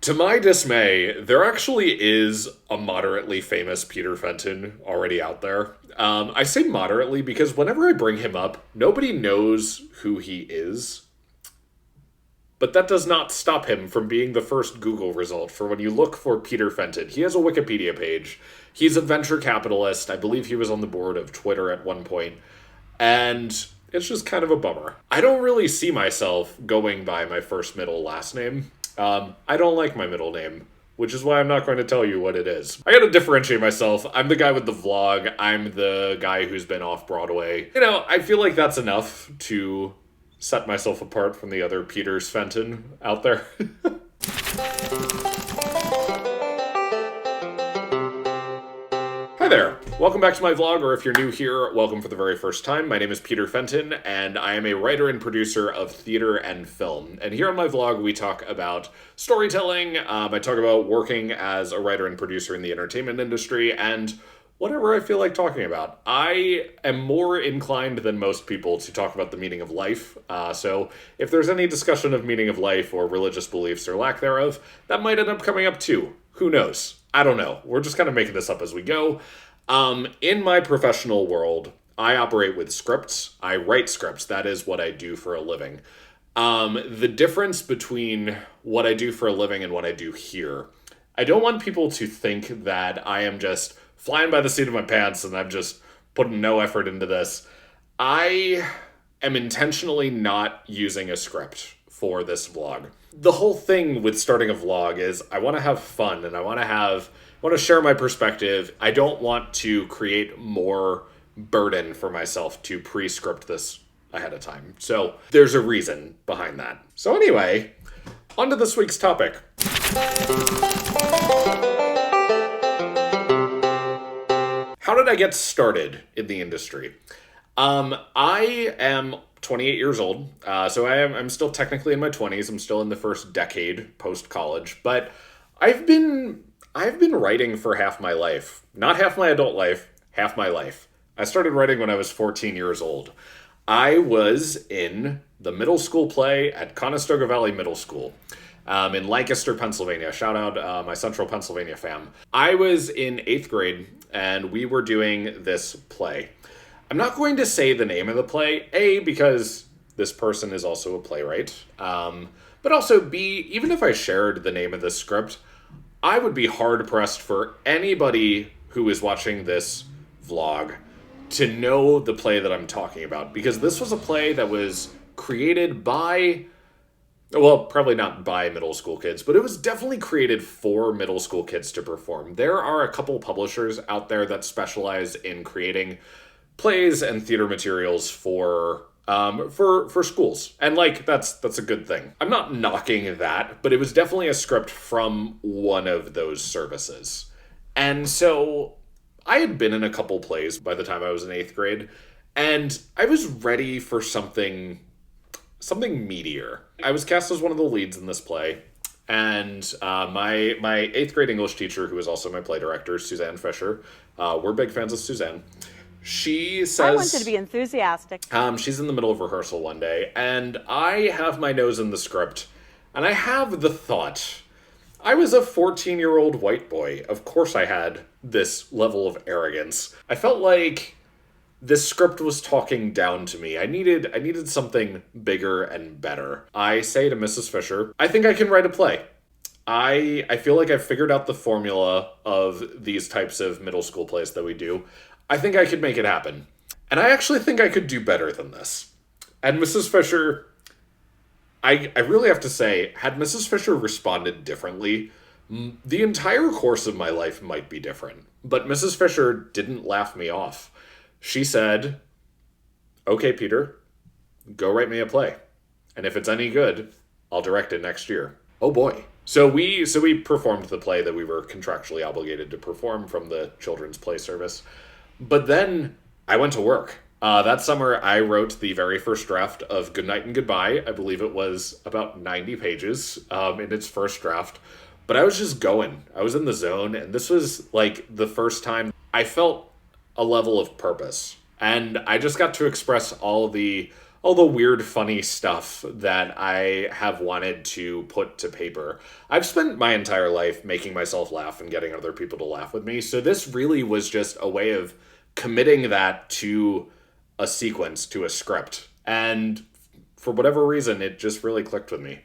To my dismay, there actually is a moderately famous Peter Fenton already out there. I say moderately because whenever I bring him up, nobody knows who he is. But that does not stop him from being the first Google result for when you look for Peter Fenton. He has a Wikipedia page. He's a venture capitalist. I believe he was on the board of Twitter at one point. And it's just kind of a bummer. I don't really see myself going by my first, middle, last name. I don't like my middle name, which is why I'm not going to tell you what it is. I gotta differentiate myself. I'm the guy with the vlog. I'm the guy who's been Off-Broadway. You know, I feel like that's enough to set myself apart from the other Peters Fenton out there. Hi there. Welcome back to my vlog, or if you're new here, welcome for the very first time. My name is Peter Fenton, and I am a writer and producer of theater and film. And here on my vlog, we talk about storytelling, I talk about working as a writer and producer in the entertainment industry, and whatever I feel like talking about. I am more inclined than most people to talk about the meaning of life, so if there's any discussion of meaning of life or religious beliefs or lack thereof, that might end up coming up too. Who knows? I don't know. We're just kind of making this up as we go. In my professional world, I operate with scripts. I write scripts. That is what I do for a living. The difference between what I do for a living and what I do here, I don't want people to think that I am just flying by the seat of my pants and I'm just putting no effort into this. I am intentionally not using a script for this vlog. The whole thing with starting a vlog is I want to have fun and I want to share my perspective. I don't want to create more burden for myself to pre-script this ahead of time. So there's a reason behind that. So anyway, on to this week's topic. How did I get started in the industry? I am 28 years old, so I'm still technically in my 20s. I'm still in the first decade post-college, but I've been writing for half my life. Not half my adult life, half my life. I started writing when I was 14 years old. I was in the middle school play at Conestoga Valley Middle School in Lancaster, Pennsylvania. Shout out my Central Pennsylvania fam. I was in 8th grade, and we were doing this play. I'm not going to say the name of the play, A, because this person is also a playwright, but also B, even if I shared the name of the script, I would be hard-pressed for anybody who is watching this vlog to know the play that I'm talking about, because this was a play that was created by, well, probably not by middle school kids, but it was definitely created for middle school kids to perform. There are a couple publishers out there that specialize in creating plays and theater materials for schools. And like, that's a good thing. I'm not knocking that, but it was definitely a script from one of those services. And so I had been in a couple plays by the time I was in 8th grade, and I was ready for something meatier. I was cast as one of the leads in this play, and my 8th grade English teacher, who is also my play director, Suzanne Fisher, we're big fans of Suzanne. She says, I wanted to be enthusiastic. She's in the middle of rehearsal one day, and I have my nose in the script, and I have the thought, I was a 14-year-old white boy. Of course I had this level of arrogance. I felt like this script was talking down to me. I needed something bigger and better. I say to Mrs. Fisher, I think I can write a play. I feel like I've figured out the formula of these types of middle school plays that we do. I think I could make it happen. And I actually think I could do better than this. And Mrs. Fisher, I really have to say, had Mrs. Fisher responded differently, the entire course of my life might be different. But Mrs. Fisher didn't laugh me off. She said, okay, Peter, go write me a play. And if it's any good, I'll direct it next year. Oh boy. So we performed the play that we were contractually obligated to perform from the Children's Play Service. But then I went to work. That summer, I wrote the very first draft of Goodnight and Goodbye. I believe it was about 90 pages in its first draft. But I was just going. I was in the zone, and this was like the first time I felt a level of purpose. And I just got to express all the all the weird, funny stuff that I have wanted to put to paper. I've spent my entire life making myself laugh and getting other people to laugh with me. So this really was just a way of committing that to a sequence, to a script. And for whatever reason, it just really clicked with me.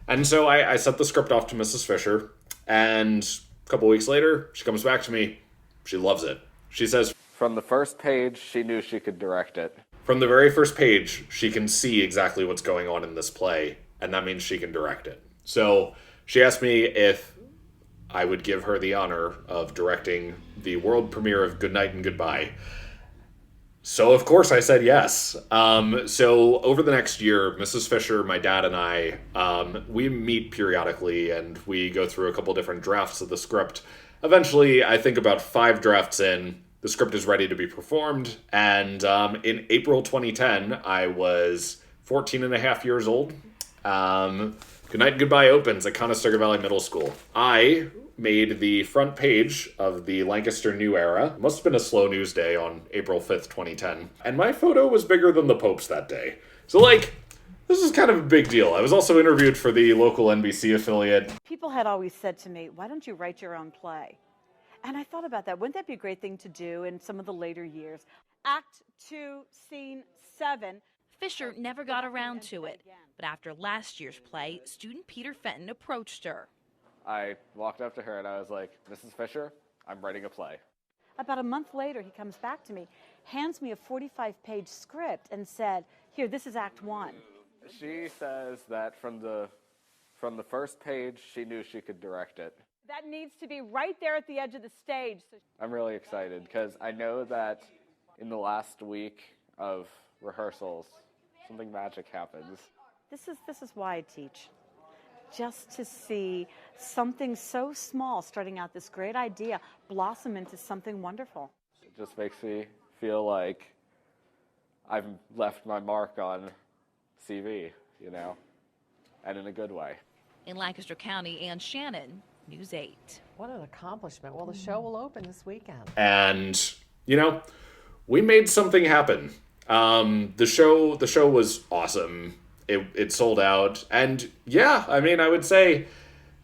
And so I sent the script off to Mrs. Fisher, and a couple weeks later, she comes back to me. She loves it. She says, from the first page, she knew she could direct it. From the very first page, she can see exactly what's going on in this play, and that means she can direct it. So she asked me if I would give her the honor of directing the world premiere of Good Night and Goodbye. So, of course, I said yes. So over the next year, Mrs. Fisher, my dad, and I, we meet periodically, and we go through a couple different drafts of the script. Eventually, I think about 5 drafts in, the script is ready to be performed, and in April 2010, I was 14 and a half years old. Good Night and Goodbye opens at Conestoga Valley Middle School. I made the front page of the Lancaster New Era. It must have been a slow news day on April 5th, 2010. And my photo was bigger than the Pope's that day. So, this is kind of a big deal. I was also interviewed for the local NBC affiliate. People had always said to me, why don't you write your own play? And I thought about that. Wouldn't that be a great thing to do in some of the later years? Act 2, Scene 7. Fisher never got around to it, but after last year's play, student Peter Fenton approached her. I walked up to her and I was like, Mrs. Fisher, I'm writing a play. About a month later, he comes back to me, hands me a 45-page script and said, here, this is Act 1. She says that from the first page, she knew she could direct it. That needs to be right there at the edge of the stage. I'm really excited because I know that in the last week of rehearsals, something magic happens. This is why I teach. Just to see something so small, starting out this great idea, blossom into something wonderful. It just makes me feel like I've left my mark on CV, and in a good way. In Lancaster County, Ann Shannon, News 8. What an accomplishment. Well, the show will open this weekend. And, we made something happen. The show was awesome. It sold out. And yeah, I would say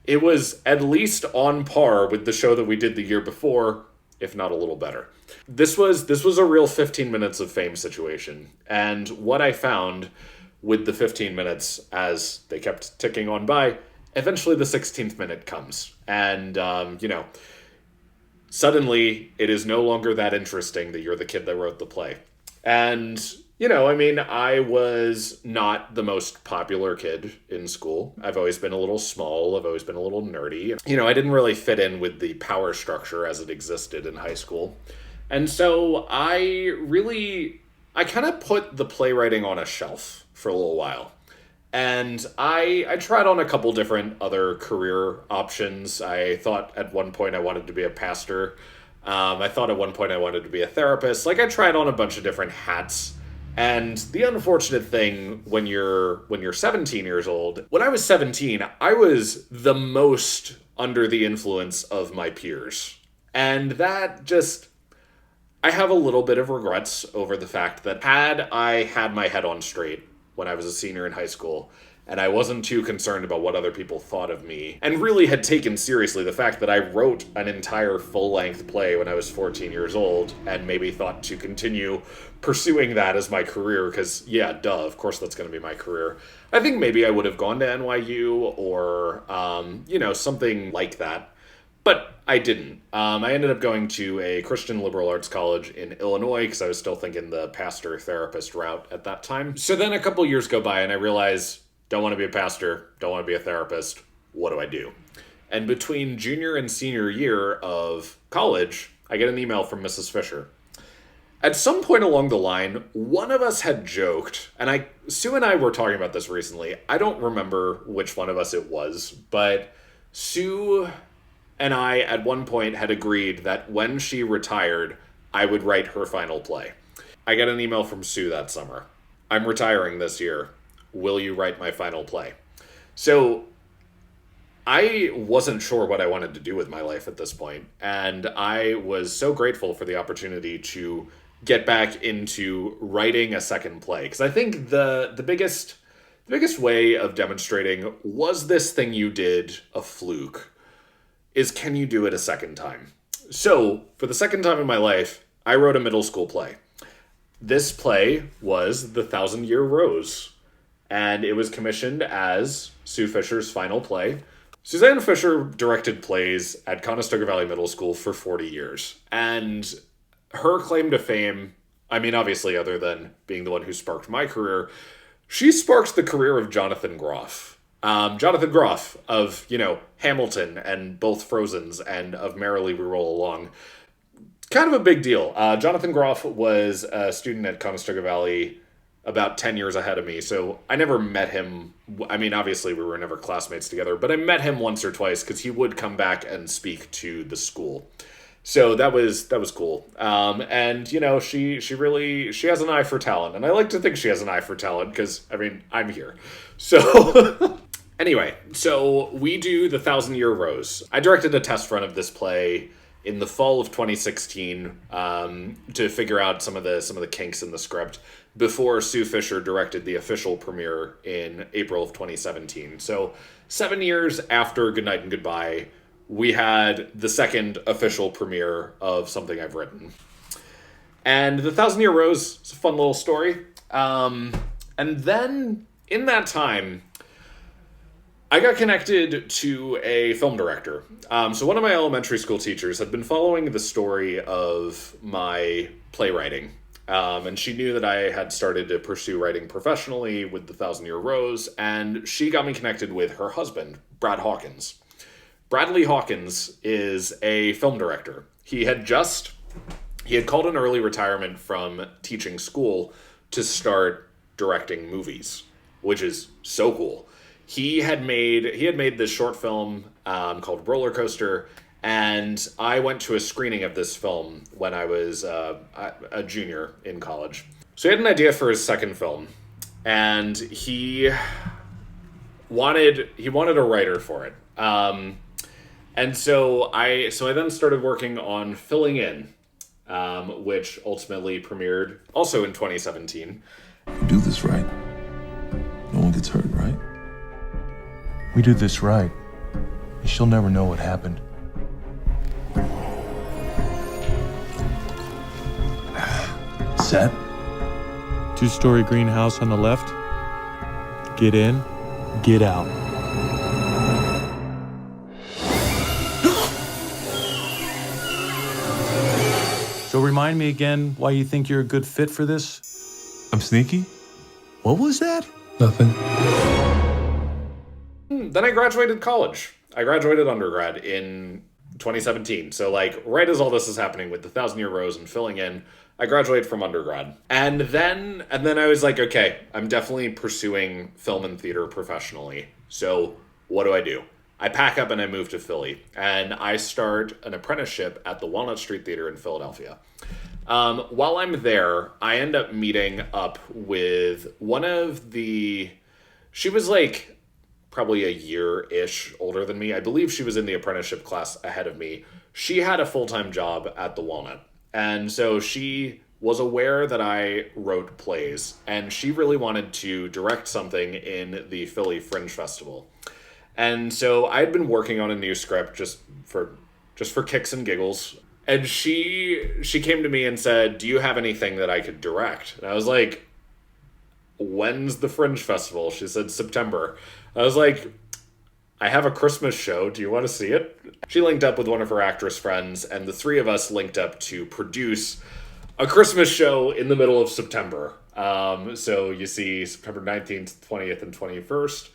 it was at least on par with the show that we did the year before, if not a little better. This was a real 15 minutes of fame situation. And what I found with the 15 minutes as they kept ticking on by, eventually the 16th minute comes. And, suddenly it is no longer that interesting that you're the kid that wrote the play. And, I was not the most popular kid in school. I've always been a little small. I've always been a little nerdy. I didn't really fit in with the power structure as it existed in high school. And so I kind of put the playwriting on a shelf for a little while. And I tried on a couple different other career options. I thought at one point I wanted to be a pastor. I thought at one point I wanted to be a therapist. I tried on a bunch of different hats. And the unfortunate thing when you're 17 years old, when I was 17, I was the most under the influence of my peers. And that I have a little bit of regrets over the fact that had I had my head on straight when I was a senior in high school, and I wasn't too concerned about what other people thought of me, and really had taken seriously the fact that I wrote an entire full-length play when I was 14 years old, and maybe thought to continue pursuing that as my career, because, yeah, duh, of course that's going to be my career. I think maybe I would have gone to NYU or, something like that. But I didn't. I ended up going to a Christian liberal arts college in Illinois because I was still thinking the pastor-therapist route at that time. So then a couple years go by and I realize, don't want to be a pastor, don't want to be a therapist. What do I do? And between junior and senior year of college, I get an email from Mrs. Fisher. At some point along the line, one of us had joked, and Sue and I were talking about this recently. I don't remember which one of us it was, but Sue and I, at one point, had agreed that when she retired, I would write her final play. I got an email from Sue that summer. I'm retiring this year. Will you write my final play? So I wasn't sure what I wanted to do with my life at this point, and I was so grateful for the opportunity to get back into writing a second play. Because I think the biggest way of demonstrating, was this thing you did a fluke, is can you do it a second time? So, for the second time in my life, I wrote a middle school play. This play was The 1,000-Year Rose, and it was commissioned as Sue Fisher's final play. Susanna Fisher directed plays at Conestoga Valley Middle School for 40 years, and her claim to fame, I mean, obviously, other than being the one who sparked my career, she sparked the career of Jonathan Groff. Jonathan Groff of, Hamilton and both Frozens and of Merrily We Roll Along. Kind of a big deal. Jonathan Groff was a student at Conestoga Valley about 10 years ahead of me, so I never met him. I mean, obviously we were never classmates together, but I met him once or twice because he would come back and speak to the school. So that was cool. And she has an eye for talent, and I like to think she has an eye for talent because, I mean, I'm here. So anyway, so we do The 1,000-Year Rose. I directed a test run of this play in the fall of 2016 to figure out some of the kinks in the script before Sue Fisher directed the official premiere in April of 2017. So 7 years after Goodnight and Goodbye, we had the second official premiere of something I've written. And The 1,000-Year Rose is a fun little story. And then, in that time, I got connected to a film director. So one of my elementary school teachers had been following the story of my playwriting. And she knew that I had started to pursue writing professionally with The 1,000-Year Rose, and she got me connected with her husband, Brad Hawkins. Bradley Hawkins is a film director. He had called an early retirement from teaching school to start directing movies, which is so cool. He had made this short film called Roller Coaster, and I went to a screening of this film when I was a junior in college. So he had an idea for his second film, and he wanted a writer for it. And so I then started working on Filling In, which ultimately premiered also in 2017. You do this right, no one gets hurt, right? We do this right, and she'll never know what happened. Set. 2-story greenhouse on the left. Get in, get out. So remind me again why you think you're a good fit for this? I'm sneaky? What was that? Nothing. Then I graduated college. I graduated undergrad in 2017. So right as all this is happening with The 1,000-Year Rose and Filling In, I graduated from undergrad. And then I was like, okay, I'm definitely pursuing film and theater professionally. So what do? I pack up and I move to Philly, and I start an apprenticeship at the Walnut Street Theatre in Philadelphia. While I'm there, I end up meeting up with she was probably a year-ish older than me. I believe she was in the apprenticeship class ahead of me. She had a full-time job at the Walnut, and so she was aware that I wrote plays, and she really wanted to direct something in the Philly Fringe Festival. And so I'd been working on a new script just for kicks and giggles. And she came to me and said, "Do you have anything that I could direct?" And I was like, "When's the Fringe Festival?" She said, "September." I was like, "I have a Christmas show. Do you want to see it?" She linked up with one of her actress friends, and the three of us linked up to produce a Christmas show in the middle of September. So you see September 19th, 20th, and 21st.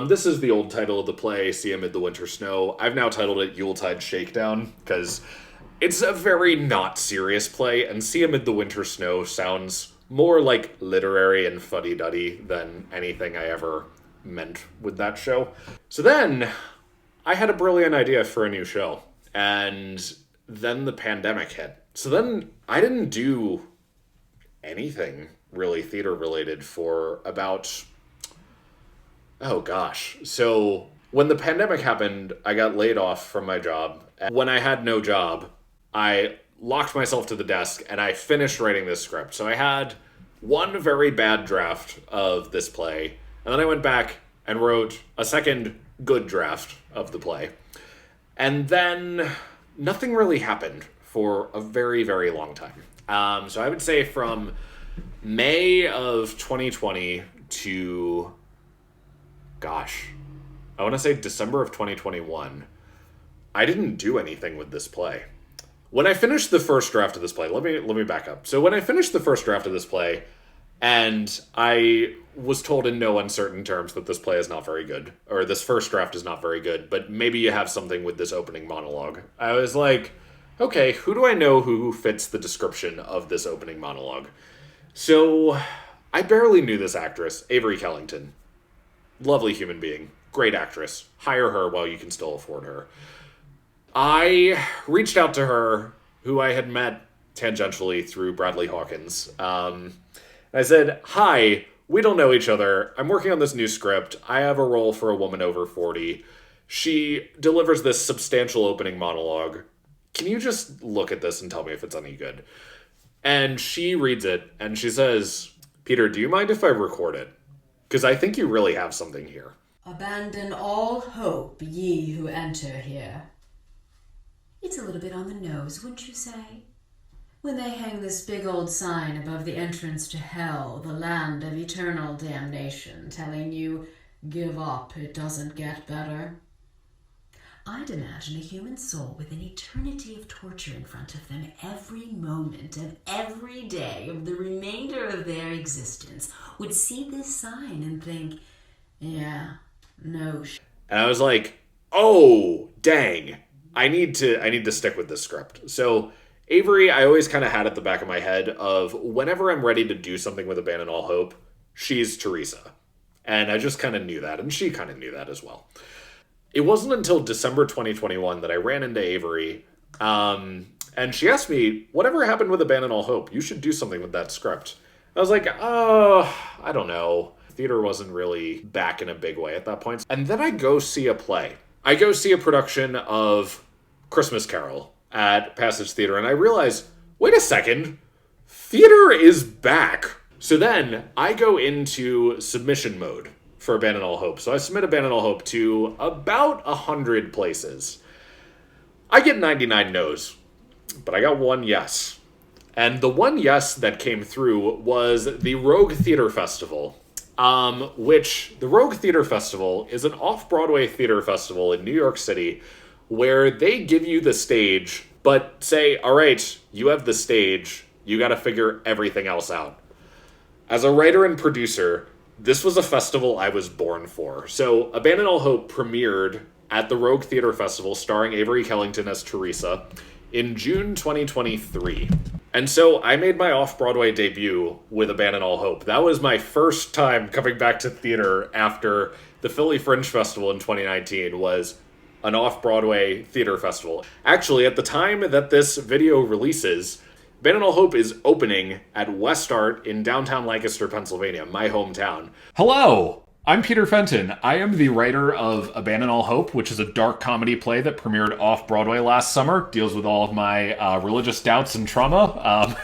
This is the old title of the play, See Amid the Winter Snow. I've now titled it Yuletide Shakedown, because it's a very not serious play, and See Amid the Winter Snow sounds more like literary and fuddy-duddy than anything I ever meant with that show. So then, I had a brilliant idea for a new show, and then the pandemic hit. So then, I didn't do anything really theater-related for about... Oh gosh. So when the pandemic happened, I got laid off from my job. And when I had no job, I locked myself to the desk, and I finished writing this script. So I had one very bad draft of this play, and then I went back and wrote a second good draft of the play. And then nothing really happened for a very, very long time. So I would say from May of 2020 to, I want to say December of 2021, I didn't do anything with this play. When I finished the first draft of this play, let me back up. So when I finished the first draft of this play, and I was told in no uncertain terms that this play is not very good, or this first draft is not very good, but maybe you have something with this opening monologue. I was like, okay, who do I know who fits the description of this opening monologue? So I barely knew this actress, Avery Kellington. Lovely human being, great actress. Hire her while you can still afford her. I reached out to her, who I had met tangentially through Bradley Hawkins. I said, hi, we don't know each other. I'm working on this new script. I have a role for a woman over 40. She delivers this substantial opening monologue. Can you just look at this and tell me if it's any good? And she reads it, and she says, Peter, do you mind if I record it? Because I think you really have something here. Abandon all hope, ye who enter here. It's a little bit on the nose, wouldn't you say? When they hang this big old sign above the entrance to hell, the land of eternal damnation, telling you, give up, it doesn't get better. I'd imagine a human soul with an eternity of torture in front of them every moment of every day of the remainder of their existence would see this sign and think, yeah, no sh-. And I was like, oh, dang. I need to stick with this script. So Avery, I always kind of had at the back of my head of whenever I'm ready to do something with Abandon All Hope, she's Teresa. And I just kind of knew that, and she kind of knew that as well. It wasn't until December 2021 that I ran into Avery, and she asked me, whatever happened with Abandon All Hope? You should do something with that script. I was like, oh, I don't know. Theater wasn't really back in a big way at that point. And then I go see a play. I go see a production of Christmas Carol at Passage Theater, and I realize, wait a second, theater is back. So then I go into submission mode for Abandon All Hope. So I submit Abandon All Hope to about 100 places. I get 99 no's, but I got one yes. And the one yes that came through was the Rogue Theater Festival, which the Rogue Theater Festival is an off-Broadway theater festival in New York City where they give you the stage, but say, all right, you have the stage, you got to figure everything else out. As a writer and producer, this was a festival I was born for. So Abandon All Hope premiered at the Rogue Theater Festival starring Avery Kellington as Teresa in June 2023. And so I made my off-Broadway debut with Abandon All Hope. That was my first time coming back to theater after the Philly Fringe Festival in 2019 was an off-Broadway theater festival. Actually, at the time that this video releases, Abandon All Hope is opening at West Art in downtown Lancaster, Pennsylvania, my hometown. Hello, I'm Peter Fenton. I am the writer of Abandon All Hope, which is a dark comedy play that premiered off-Broadway last summer. Deals with all of my religious doubts and trauma.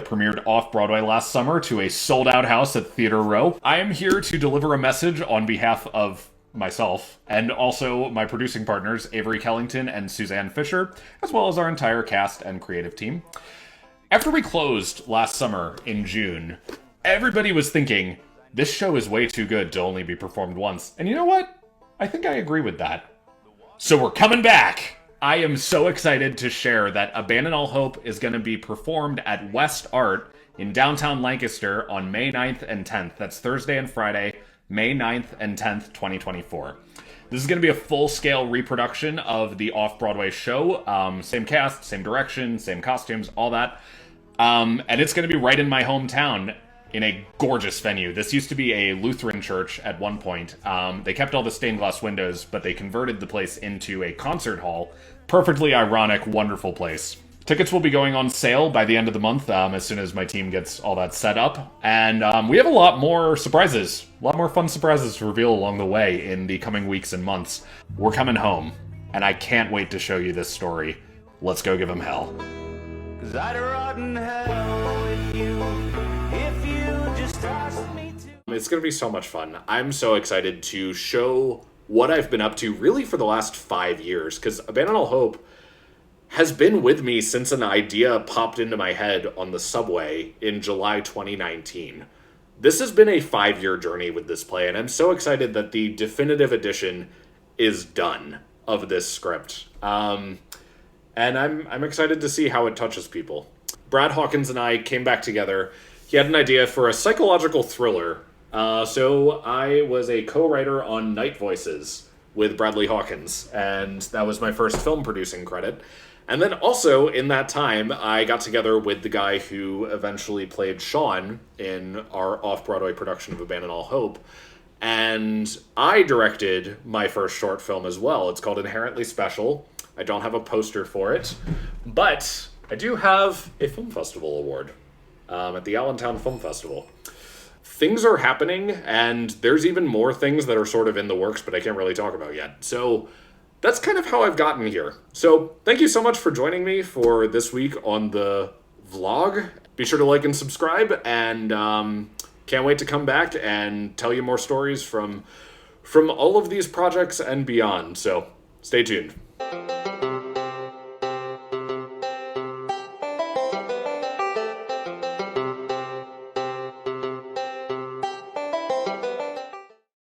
Premiered off-Broadway last summer to a sold-out house at Theater Row. I am here to deliver a message on behalf of myself, and also my producing partners, Avery Kellington and Suzanne Fisher, as well as our entire cast and creative team. After we closed last summer in June, everybody was thinking, this show is way too good to only be performed once. And you know what? I think I agree with that. So we're coming back! I am so excited to share that Abandon All Hope is going to be performed at West Art in downtown Lancaster on May 9th and 10th. That's Thursday and Friday, May 9th and 10th, 2024. This is going to be a full-scale reproduction of the off-Broadway show. Same cast, same direction, same costumes, all that. And it's going to be right in my hometown in a gorgeous venue. This used to be a Lutheran church at one point. They kept all the stained glass windows, but they converted the place into a concert hall. Perfectly ironic, wonderful place. Tickets will be going on sale by the end of the month, as soon as my team gets all that set up. And we have a lot more surprises, a lot more fun surprises to reveal along the way in the coming weeks and months. We're coming home, and I can't wait to show you this story. let's go give him hell. 'Cause I'd rot in hell with you if you just asked me to. It's going to be so much fun. I'm so excited to show what I've been up to really for the last 5 years, because Abandon All Hope has been with me since an idea popped into my head on the subway in July 2019. This has been a 5-year journey with this play, and I'm so excited that the definitive edition is done of this script. And I'm excited to see how it touches people. Brad Hawkins and I came back together. He had an idea for a psychological thriller. So I was a co-writer on Night Voices with Bradley Hawkins, and that was my first film producing credit. And then also in that time, I got together with the guy who eventually played Sean in our Off-Broadway production of Abandon All Hope. And I directed my first short film as well. It's called Inherently Special. I don't have a poster for it, but I do have a film festival award at the Allentown Film Festival. Things are happening, and there's even more things that are sort of in the works, but I can't really talk about yet. So that's kind of how I've gotten here. So thank you so much for joining me for this week on the vlog. Be sure to like and subscribe, and can't wait to come back and tell you more stories from all of these projects and beyond. So stay tuned.